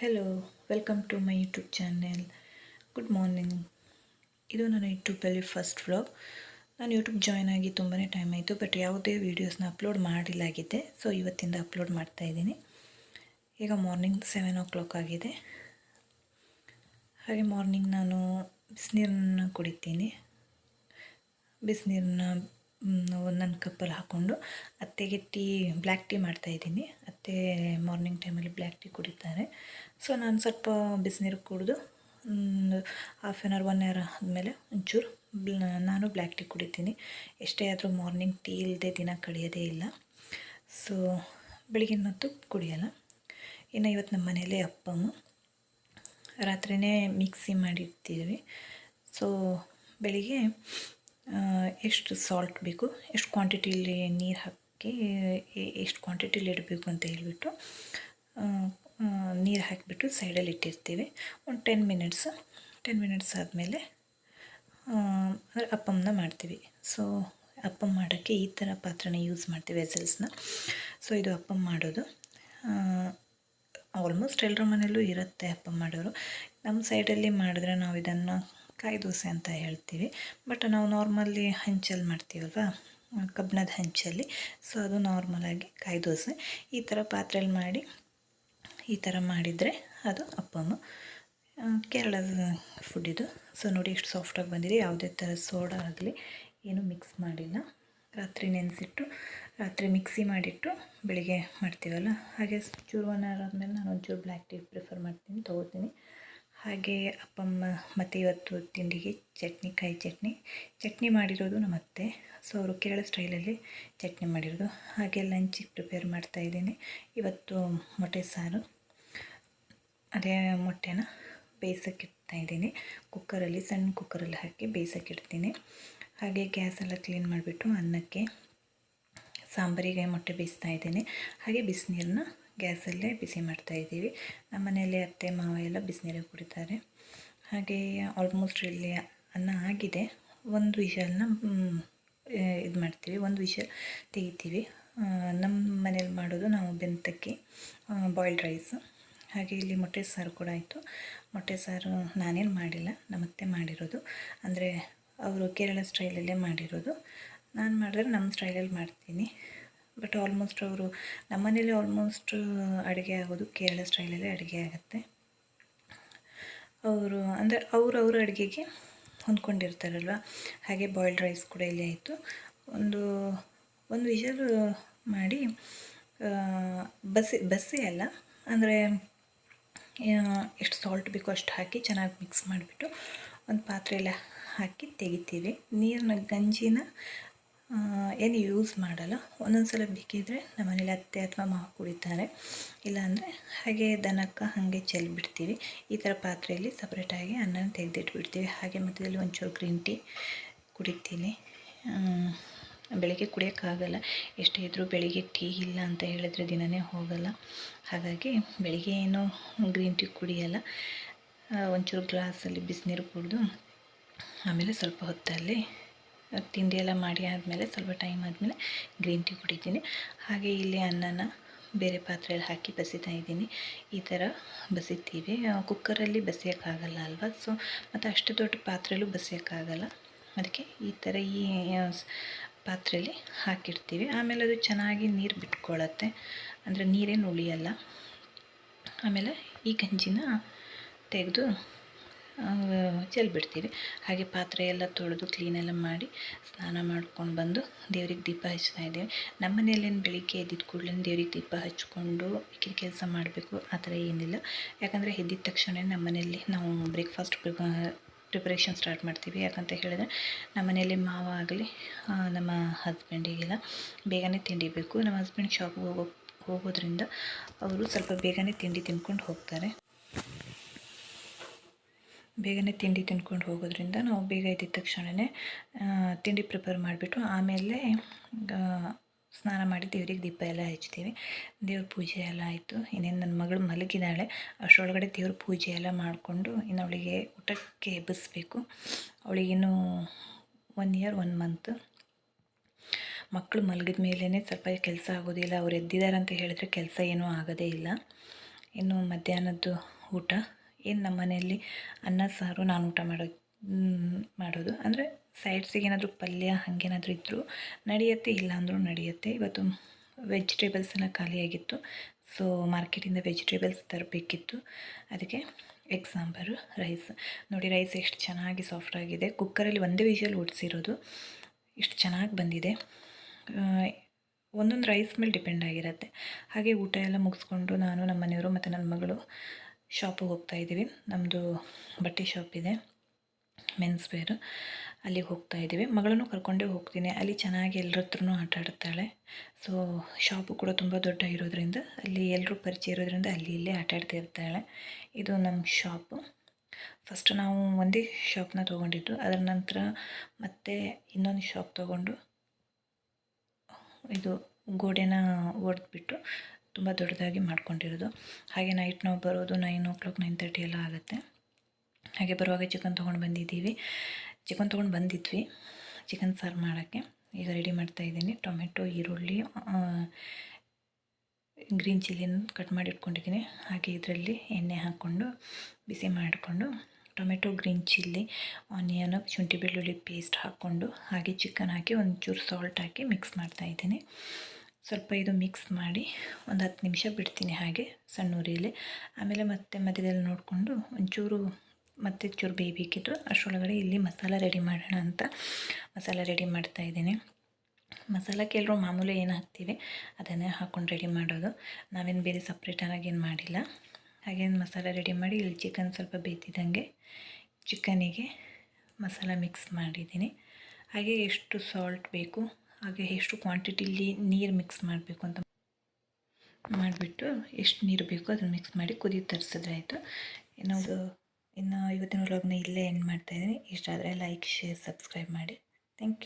Hello, welcome to my YouTube channel. Good morning. ಇದು ನನ್ನ ಯೂಟ್ಯೂಬಲ್ಲಿ ಫಸ್ಟ್ ವ್ಲಾಗ್. ನಾನು ಯೂಟ್ಯೂಬ್ ಜಾಯ್ನ್ ಆಗಿ ತುಂಬಾ ಟೈಮ್ ಆಯಿತು, ಬಟ್ ಯಾವುದೇ ವೀಡಿಯೋಸ್ನ ಅಪ್ಲೋಡ್ ಮಾಡಿಲ್ಲಾಗಿದೆ. ಸೊ ಇವತ್ತಿಂದ ಅಪ್ಲೋಡ್ ಮಾಡ್ತಾಯಿದ್ದೀನಿ. ಈಗ ಮಾರ್ನಿಂಗ್ 7 o'clock ಆಗಿದೆ. ಹಾಗೆ ಮಾರ್ನಿಂಗ್ ನಾನು ಬಿಸಿನೀರನ್ನ ಕುಡಿತೀನಿ. ಬಿಸಿನೀರನ್ನ ಒಂದೊಂದು ಕಪ್ಪಲ್ಲಿ ಹಾಕ್ಕೊಂಡು ಅತ್ತೆಗೆ ಬ್ಲ್ಯಾಕ್ ಟೀ ಮಾಡ್ತಾಯಿದ್ದೀನಿ. ಅತ್ತೆ ಮಾರ್ನಿಂಗ್ ಟೈಮಲ್ಲಿ ಬ್ಲ್ಯಾಕ್ ಟೀ ಕುಡಿತಾರೆ. ಸೊ ನಾನು ಸ್ವಲ್ಪ ಬಿಸಿನೀರು ಕುಡಿದು ಒಂದು ಹಾಫ್ ಆನ್ ಅವರ್ 1 hour ಆದಮೇಲೆ ಒಂಚೂರು ನಾನು ಬ್ಲ್ಯಾಕ್ ಟೀ ಕುಡಿತೀನಿ. ಎಷ್ಟೇ ಆದರೂ ಮಾರ್ನಿಂಗ್ ಟೀ ಇಲ್ಲದೆ ದಿನ ಕಳೆಯೋದೇ ಇಲ್ಲ. ಸೊ ಬೆಳಗಿನ ಹೊತ್ತು ಕುಡಿಯೋಲ್ಲ. ಇನ್ನು ಇವತ್ತು ನಮ್ಮ ಮನೇಲಿ ಅಪ್ಪಮ್ಮ ರಾತ್ರಿಯೇ ಮಿಕ್ಸಿ ಮಾಡಿರ್ತೀವಿ. ಸೊ ಬೆಳಿಗ್ಗೆ ಎಷ್ಟು ಸಾಲ್ಟ್ ಬೇಕು, ಎಷ್ಟು ಕ್ವಾಂಟಿಟಿಲಿ ನೀರು ಹಾಕಿ ಎಷ್ಟು ಕ್ವಾಂಟಿಟಿಲಿ ಇಡಬೇಕು ಅಂತ ಹೇಳಿಬಿಟ್ಟು ನೀರು ಹಾಕಿಬಿಟ್ಟು ಸೈಡಲ್ಲಿ ಇಟ್ಟಿರ್ತೀವಿ. ಒಂದು 10 ಮಿನಿಟ್ಸ್ ಆದಮೇಲೆ ಅಂದರೆ ಅಪ್ಪಮ್ಮನ ಮಾಡ್ತೀವಿ. ಸೊ ಅಪ್ಪಮ್ಮ ಮಾಡೋಕ್ಕೆ ಈ ಥರ ಪಾತ್ರೆನ ಯೂಸ್ ಮಾಡ್ತೀವಿ, ವೆಸಲ್ಸ್ನ. ಸೊ ಇದು ಅಪ್ಪಮ್ಮ ಮಾಡೋದು. ಆಲ್ಮೋಸ್ಟ್ ಎಲ್ಲರ ಮನೆಯಲ್ಲೂ ಇರುತ್ತೆ ಅಪ್ಪಮ್ಮ ಮಾಡೋರು. ನಮ್ಮ ಸೈಡಲ್ಲಿ ಮಾಡಿದ್ರೆ ನಾವು ಇದನ್ನು ಕಾಯಿ ದೋಸೆ ಅಂತ ಹೇಳ್ತೀವಿ. ಬಟ್ ನಾವು ನಾರ್ಮಲಿ ಹಂಚಲ್ಲಿ ಮಾಡ್ತೀವಲ್ವ, ಕಬ್ಬಿಣದ ಹಂಚಲ್ಲಿ. ಸೊ ಅದು ನಾರ್ಮಲಾಗಿ ಕಾಯಿ ದೋಸೆ ಈ ಥರ ಪಾತ್ರೆಯಲ್ಲಿ ಮಾಡಿ ಈ ಥರ ಮಾಡಿದರೆ ಅದು ಅಪ್ಪಮ್ಮ. ಕೇರಳದ ಫುಡ್ ಇದು. ಸೊ ನೋಡಿ ಎಷ್ಟು ಸಾಫ್ಟಾಗಿ ಬಂದಿದೆ. ಯಾವುದೇ ಥರ ಸೋಡಾ ಆಗಲಿ ಏನೂ ಮಿಕ್ಸ್ ಮಾಡಿಲ್ಲ. ರಾತ್ರಿ ನೆನೆಸಿಟ್ಟು ರಾತ್ರಿ ಮಿಕ್ಸಿ ಮಾಡಿಟ್ಟು ಬೆಳಿಗ್ಗೆ ಮಾಡ್ತೀವಲ್ಲ, ಹಾಗೆ ಚೂರು 1 hour ಆದಮೇಲೆ ನಾನು ಒಂಚೂರು ಬ್ಲ್ಯಾಕ್ ಟೀ ಪ್ರಿಫರ್ ಮಾಡ್ತೀನಿ, ತೊಗೋತೀನಿ. ಹಾಗೆ ಅಪ್ಪಮ್ಮ ಮತ್ತು ಇವತ್ತು ತಿಂಡಿಗೆ ಕಾಯಿ ಚಟ್ನಿ ಮಾಡಿರೋದು ನಮ್ಮ ಅತ್ತೆ. ಸೊ ಅವರು ಕೇರಳ ಸ್ಟೈಲಲ್ಲಿ ಚಟ್ನಿ ಮಾಡಿರೋದು. ಹಾಗೆ ಲಂಚಿಗೆ ಪ್ರಿಪೇರ್ ಮಾಡ್ತಾಯಿದ್ದೀನಿ. ಇವತ್ತು ಮೊಟ್ಟೆ ಸಾರು. ಅದೇ ಮೊಟ್ಟೆನ ಬೇಯಿಸೋಕ್ಕಿಡ್ತಾಯಿದ್ದೀನಿ ಕುಕ್ಕರಲ್ಲಿ, ಸಣ್ಣ ಕುಕ್ಕರಲ್ಲಿ ಹಾಕಿ ಬೇಯಿಸೋಕ್ಕಿಡ್ತೀನಿ. ಹಾಗೆ ಗ್ಯಾಸೆಲ್ಲ ಕ್ಲೀನ್ ಮಾಡಿಬಿಟ್ಟು ಅನ್ನಕ್ಕೆ ಸಾಂಬಾರಿಗೆ ಮೊಟ್ಟೆ ಬೇಯಿಸ್ತಾಯಿದ್ದೀನಿ. ಹಾಗೆ ಬಿಸಿನೀರನ್ನ ಗ್ಯಾಸಲ್ಲೇ ಬಿಸಿ ಮಾಡ್ತಾಯಿದ್ದೀವಿ. ನಮ್ಮ ಮನೆಯಲ್ಲಿ ಅತ್ತೆ ಮಾವ ಎಲ್ಲ ಬಿಸಿನೀರಿಗೆ ಕುಡಿತಾರೆ. ಹಾಗೆ ಆಲ್ಮೋಸ್ಟ್ ಇಲ್ಲಿ ಅನ್ನ ಆಗಿದೆ. ಒಂದು ವಿಷಲ್ನ ಇದು ಮಾಡ್ತೀವಿ, ಒಂದು ವಿಷಲ್ ತೆಗಿತೀವಿ. ನಮ್ಮ ಮನೇಲಿ ಮಾಡೋದು ನಾವು ಬೆಂತಕ್ಕಿ ಬಾಯ್ಲ್ಡ್ ರೈಸ್. ಹಾಗೆ ಇಲ್ಲಿ ಮೊಟ್ಟೆ ಸಾರು ಕೂಡ ಆಯಿತು. ಮೊಟ್ಟೆ ಸಾರು ನಾನೇನು ಮಾಡಿಲ್ಲ, ನಮ್ಮತ್ತೆ ಮಾಡಿರೋದು. ಅಂದರೆ ಅವರು ಕೇರಳ ಸ್ಟೈಲಲ್ಲೇ ಮಾಡಿರೋದು. ನಾನು ಮಾಡಿದ್ರೆ ನಮ್ಮ ಸ್ಟೈಲಲ್ಲಿ ಮಾಡ್ತೀನಿ. ಬಟ್ ಆಲ್ಮೋಸ್ಟ್ ಅವರು ನಮ್ಮ ಮನೇಲಿ ಆಲ್ಮೋಸ್ಟ್ ಅಡುಗೆ ಆಗೋದು ಕೇರಳ ಸ್ಟೈಲಲ್ಲೇ ಅಡುಗೆ ಆಗುತ್ತೆ. ಅವರು ಅಂದರೆ ಅವ್ರ ಅಡುಗೆಗೆ ಹೊಂದ್ಕೊಂಡಿರ್ತಾರಲ್ವ. ಹಾಗೆ ಬಾಯ್ಲ್ಡ್ ರೈಸ್ ಕೂಡ ಇಲ್ಲಿ ಆಯಿತು. ಒಂದು ವಿಷಲ್ ಮಾಡಿ ಬಸಿ ಅಲ್ಲ, ಅಂದರೆ ಎಷ್ಟು ಸಾಲ್ಟ್ ಬೇಕೋ ಅಷ್ಟು ಹಾಕಿ ಚೆನ್ನಾಗಿ ಮಿಕ್ಸ್ ಮಾಡಿಬಿಟ್ಟು ಒಂದು ಪಾತ್ರೆಯಲ್ಲಿ ಹಾಕಿ ತೆಗಿತೀವಿ. ನೀರನ್ನ ಗಂಜಿನ ಏನು ಯೂಸ್ ಮಾಡಲ್ಲ. ಒಂದೊಂದು ಸಲ ಬೇಕಿದ್ದರೆ ನಮ್ಮ ಮನೇಲಿ ಅತ್ತೆ ಅಥವಾ ಮಾವ ಕುಡಿತಾರೆ, ಇಲ್ಲಾಂದರೆ ಹಾಗೆ ದನಕ್ಕೆ ಹಾಗೆ ಚೆಲ್ಲಿಬಿಡ್ತೀವಿ. ಈ ಥರ ಪಾತ್ರೆಯಲ್ಲಿ ಸಪ್ರೇಟಾಗಿ ಅನ್ನನ ತೆಗೆದಿಟ್ಬಿಡ್ತೀವಿ. ಹಾಗೆ ಮಧ್ಯದಲ್ಲಿ ಒಂಚೂರು ಗ್ರೀನ್ ಟೀ ಕುಡಿತೀನಿ. ಬೆಳಗ್ಗೆ ಕುಡಿಯೋಕ್ಕಾಗಲ್ಲ, ಎಷ್ಟೇ ಇದ್ದರೂ ಬೆಳಿಗ್ಗೆ ಟೀ ಇಲ್ಲ ಅಂತ ಹೇಳಿದ್ರೆ ದಿನವೇ ಹೋಗಲ್ಲ. ಹಾಗಾಗಿ ಬೆಳಿಗ್ಗೆ ಏನೂ ಗ್ರೀನ್ ಟೀ ಕುಡಿಯೋಲ್ಲ. ಒಂಚೂರು ಗ್ಲಾಸಲ್ಲಿ ಬಿಸಿನೀರು ಕುಡಿದು ಆಮೇಲೆ ಸ್ವಲ್ಪ ಹೊತ್ತಲ್ಲಿ ತಿಂಡಿ ಎಲ್ಲ ಮಾಡಿ ಆದಮೇಲೆ ಸ್ವಲ್ಪ ಟೈಮ್ ಆದಮೇಲೆ ಗ್ರೀನ್ ಟೀ ಕುಡಿತೀನಿ. ಹಾಗೆ ಇಲ್ಲಿ ಅನ್ನನ ಬೇರೆ ಪಾತ್ರೆಯಲ್ಲಿ ಹಾಕಿ ಬಸಿತಾ ಇದ್ದೀನಿ. ಈ ಥರ ಬಸಿತೀವಿ. ಕುಕ್ಕರಲ್ಲಿ ಬಸಿಯೋಕ್ಕಾಗಲ್ಲ ಅಲ್ವಾ. ಸೊ ಮತ್ತು ಅಷ್ಟು ದೊಡ್ಡ ಪಾತ್ರೆಯಲ್ಲೂ ಬಸಿಯೋಕ್ಕಾಗಲ್ಲ. ಅದಕ್ಕೆ ಈ ಥರ ಈ ಪಾತ್ರೆಯಲ್ಲಿ ಹಾಕಿರ್ತೀವಿ. ಆಮೇಲೆ ಅದು ಚೆನ್ನಾಗಿ ನೀರು ಬಿಟ್ಕೊಳ್ಳುತ್ತೆ, ಅಂದರೆ ನೀರೇನು ಉಳಿಯಲ್ಲ. ಆಮೇಲೆ ಈ ಗಂಜಿನ ತೆಗೆದು ಚೆಲ್ಬಿಡ್ತೀವಿ. ಹಾಗೆ ಪಾತ್ರೆ ಎಲ್ಲ ತೊಳೆದು ಕ್ಲೀನೆಲ್ಲ ಮಾಡಿ ಸ್ನಾನ ಮಾಡ್ಕೊಂಡು ಬಂದು ದೇವ್ರಿಗೆ ದೀಪ ಹಚ್ತಾ ಇದ್ದೀವಿ. ನಮ್ಮ ಮನೆಯಲ್ಲೇನು ಬೆಳಿಗ್ಗೆ ಎದ್ದಿದ್ದ ಕೂಡಲೇ ದೇವ್ರಿಗೆ ದೀಪ ಹಚ್ಕೊಂಡು ಕೆಲಸ ಮಾಡಬೇಕು ಆ ಥರ ಏನಿಲ್ಲ. ಯಾಕಂದರೆ ಎದ್ದಿದ ತಕ್ಷಣ ನಮ್ಮ ಮನೆಯಲ್ಲಿ ನಾವು ಬ್ರೇಕ್ಫಾಸ್ಟ್ ಪ್ರಿಪರೇಷನ್ ಸ್ಟಾರ್ಟ್ ಮಾಡ್ತೀವಿ. ಯಾಕಂತ ಹೇಳಿದ್ರೆ ನಮ್ಮ ಮನೆಯಲ್ಲಿ ಮಾವ ಆಗಲಿ ನಮ್ಮ ಹಸ್ಬೆಂಡಿಗೆಲ್ಲ ಬೇಗನೆ ತಿಂಡಿ ಬೇಕು. ನಮ್ಮ ಹಸ್ಬೆಂಡ್ ಶಾಪ್ಗೆ ಹೋಗೋದ್ರಿಂದ ಅವರು ಸ್ವಲ್ಪ ಬೇಗನೆ ತಿಂಡಿ ತಿಂದ್ಕೊಂಡು ಹೋಗ್ತಾರೆ. ಬೇಗನೆ ತಿಂಡಿ ತಿಂದ್ಕೊಂಡು ಹೋಗೋದ್ರಿಂದ ನಾವು ಬೇಗ ಎದ್ದಿದ ತಕ್ಷಣವೇ ತಿಂಡಿ ಪ್ರಿಪೇರ್ ಮಾಡಿಬಿಟ್ಟು ಆಮೇಲೆ ಸ್ನಾನ ಮಾಡಿ ದೇವ್ರಿಗೆ ದೀಪ ಎಲ್ಲ ಹಚ್ತೀವಿ. ದೇವ್ರ ಪೂಜೆ ಎಲ್ಲ ಆಯಿತು. ಇನ್ನೇನು ನನ್ನ ಮಗಳು ಮಲಗಿದ್ದಾಳೆ, ಅಷ್ಟರೊಳಗಡೆ ದೇವ್ರ ಪೂಜೆ ಎಲ್ಲ ಮಾಡಿಕೊಂಡು ಇನ್ನು ಅವಳಿಗೆ ಊಟಕ್ಕೆ ಎಬ್ಬಿಸ್ಬೇಕು. ಅವಳಿಗಿನ್ನೂ 1 year 1 month. ಮಕ್ಕಳು ಮಲಗಿದ ಮೇಲೇ ಸ್ವಲ್ಪ ಕೆಲಸ ಆಗೋದಿಲ್ಲ. ಅವ್ರು ಎದ್ದಿದ್ದಾರೆ ಅಂತ ಹೇಳಿದ್ರೆ ಕೆಲಸ ಏನೂ ಆಗೋದೇ ಇಲ್ಲ. ಇನ್ನು ಮಧ್ಯಾಹ್ನದ್ದು ಊಟ ಏನು ನಮ್ಮ ಮನೆಯಲ್ಲಿ ಅನ್ನ ಸಾರು ನಾನು ಊಟ ಮಾಡೋದು ಅಂದರೆ ಸೈಡ್ಸಿಗೆ ಏನಾದರೂ ಪಲ್ಯ ಹಾಗೇನಾದರೂ ಇದ್ದರೂ ನಡೆಯುತ್ತೆ, ಇಲ್ಲ ಅಂದರೂ ನಡೆಯುತ್ತೆ. ಇವತ್ತು ವೆಜಿಟೇಬಲ್ಸ್ ಎಲ್ಲ ಖಾಲಿಯಾಗಿತ್ತು, ಸೊ ಮಾರ್ಕೆಟಿಂದ ವೆಜಿಟೇಬಲ್ಸ್ ತರಬೇಕಿತ್ತು. ಅದಕ್ಕೆ ಎಗ್ ಸಾಂಬಾರು, ರೈಸ್. ನೋಡಿ ರೈಸ್ ಎಷ್ಟು ಚೆನ್ನಾಗಿ ಸಾಫ್ಟಾಗಿದೆ. ಕುಕ್ಕರಲ್ಲಿ ಒಂದೇ ವಿಷಲ್ ಓಡಿಸಿರೋದು, ಇಷ್ಟು ಚೆನ್ನಾಗಿ ಬಂದಿದೆ. ಒಂದೊಂದು ರೈಸ್ ಮೇಲೆ ಡಿಪೆಂಡ್ ಆಗಿರುತ್ತೆ. ಹಾಗೆ ಊಟ ಎಲ್ಲ ಮುಗಿಸ್ಕೊಂಡು ನಾನು, ನಮ್ಮ ಮನೆಯವರು ಮತ್ತು ನನ್ನ ಮಗಳು ಶಾಪಿಗೆ ಹೋಗ್ತಾಯಿದ್ದೀವಿ. ನಮ್ಮದು ಬಟ್ಟೆ ಶಾಪ್ ಇದೆ, ಮೆನ್ಸ್ ವೇರ್. ಅಲ್ಲಿಗೆ ಹೋಗ್ತಾ ಇದ್ದೀವಿ. ಮಗಳನ್ನು ಕರ್ಕೊಂಡೇ ಹೋಗ್ತೀನಿ. ಅಲ್ಲಿ ಚೆನ್ನಾಗಿ ಎಲ್ಲರ ಹತ್ರನೂ ಆಟ ಆಡ್ತಾಳೆ. ಸೊ ಶಾಪು ಕೂಡ ತುಂಬ ದೊಡ್ಡ ಇರೋದ್ರಿಂದ, ಅಲ್ಲಿ ಎಲ್ಲರೂ ಪರಿಚಯ ಇರೋದ್ರಿಂದ ಅಲ್ಲಿ ಇಲ್ಲೇ ಆಟ ಆಡ್ತಾ ಇರ್ತಾಳೆ. ಇದು ನಮ್ಮ ಶಾಪು. ಫಸ್ಟ್ ನಾವು ಒಂದೇ ಶಾಪ್ನ ತೊಗೊಂಡಿದ್ದು, ಅದರ ನಂತರ ಮತ್ತೆ ಇನ್ನೊಂದು ಶಾಪ್ ತೊಗೊಂಡು ಇದು ಗೋಡೆನ ಒಡೆದ್ಬಿಟ್ಟು ತುಂಬ ದೊಡ್ಡದಾಗಿ ಮಾಡ್ಕೊಂಡಿರೋದು. ಹಾಗೆ ನೈಟ್ ನಾವು ಬರೋದು 9 o'clock 9:30 ಎಲ್ಲ ಆಗುತ್ತೆ. ಹಾಗೆ ಬರುವಾಗ ಚಿಕನ್ ತೊಗೊಂಡು ಬಂದಿದ್ವಿ. ಚಿಕನ್ ಸಾರು ಮಾಡೋಕ್ಕೆ ಈಗ ರೆಡಿ ಮಾಡ್ತಾಯಿದ್ದೀನಿ. ಟೊಮೆಟೊ, ಈರುಳ್ಳಿ, ಗ್ರೀನ್ ಚಿಲ್ಲಿನ ಕಟ್ ಮಾಡಿ ಇಟ್ಕೊಂಡಿದ್ದೀನಿ. ಹಾಗೆ ಇದರಲ್ಲಿ ಎಣ್ಣೆ ಹಾಕ್ಕೊಂಡು ಬಿಸಿ ಮಾಡಿಕೊಂಡು ಟೊಮೆಟೊ, ಗ್ರೀನ್ ಚಿಲ್ಲಿ, ಆನಿಯನ್, ಶುಂಠಿ ಬೆಳ್ಳುಳ್ಳಿ ಪೇಸ್ಟ್ ಹಾಕ್ಕೊಂಡು ಹಾಗೆ ಚಿಕನ್ ಹಾಕಿ ಒಂಚೂರು ಸಾಲ್ಟ್ ಹಾಕಿ ಮಿಕ್ಸ್ ಮಾಡ್ತಾಯಿದ್ದೀನಿ. ಸ್ವಲ್ಪ ಇದು ಮಿಕ್ಸ್ ಮಾಡಿ ಒಂದು 10 ನಿಮಿಷ ಬಿಡ್ತೀನಿ ಹಾಗೆ ಸಣ್ಣ ಉರಿಯಲ್ಲಿ. ಆಮೇಲೆ ಮತ್ತೆ ಮಧ್ಯದಲ್ಲಿ ನೋಡಿಕೊಂಡು ಒಂಚೂರು ಮತ್ತೆ ಚೂರು ಬೇಯಬೇಕಿತ್ತು. ಅಷ್ಟರೊಳಗಡೆ ಇಲ್ಲಿ ಮಸಾಲ ರೆಡಿ ಮಾಡೋಣ ಅಂತ ಮಸಾಲ ರೆಡಿ ಮಾಡ್ತಾಯಿದ್ದೀನಿ. ಮಸಾಲಕ್ಕೆ ಎಲ್ಲರೂ ಮಾಮೂಲಿ ಏನು ಹಾಕ್ತೀವಿ ಅದನ್ನೇ ಹಾಕ್ಕೊಂಡು ರೆಡಿ ಮಾಡೋದು. ನಾವೇನು ಬೇರೆ ಸಪ್ರೇಟಾಗಿ ಏನು ಮಾಡಿಲ್ಲ. ಹಾಗೇನು ಮಸಾಲ ರೆಡಿ ಮಾಡಿ ಇಲ್ಲಿ ಚಿಕನ್ ಸ್ವಲ್ಪ ಬೇಯ್ತಿದ್ದಂಗೆ ಚಿಕನಿಗೆ ಮಸಾಲ ಮಿಕ್ಸ್ ಮಾಡಿದ್ದೀನಿ. ಹಾಗೆ ಎಷ್ಟು ಸಾಲ್ಟ್ ಬೇಕು, ಹಾಗೆ ಎಷ್ಟು ಕ್ವಾಂಟಿಟಿಲಿ ನೀರು ಮಿಕ್ಸ್ ಮಾಡಬೇಕು ಅಂತ ಮಾಡಿಬಿಟ್ಟು ಎಷ್ಟು ನೀರು ಬೇಕೋ ಅದನ್ನು ಮಿಕ್ಸ್ ಮಾಡಿ ಕುದಿ ತರಿಸಿದ್ರೆ ಆಯಿತು. ಇನ್ನು ಇವತ್ತಿನ ವ್ಲಾಗ್ನ ಇಲ್ಲೇ ಎಂಡ್ ಮಾಡ್ತಾಯಿದ್ದೀನಿ. ಇಷ್ಟ ಆದರೆ ಲೈಕ್, ಶೇರ್, ಸಬ್ಸ್ಕ್ರೈಬ್ ಮಾಡಿ. Thank you.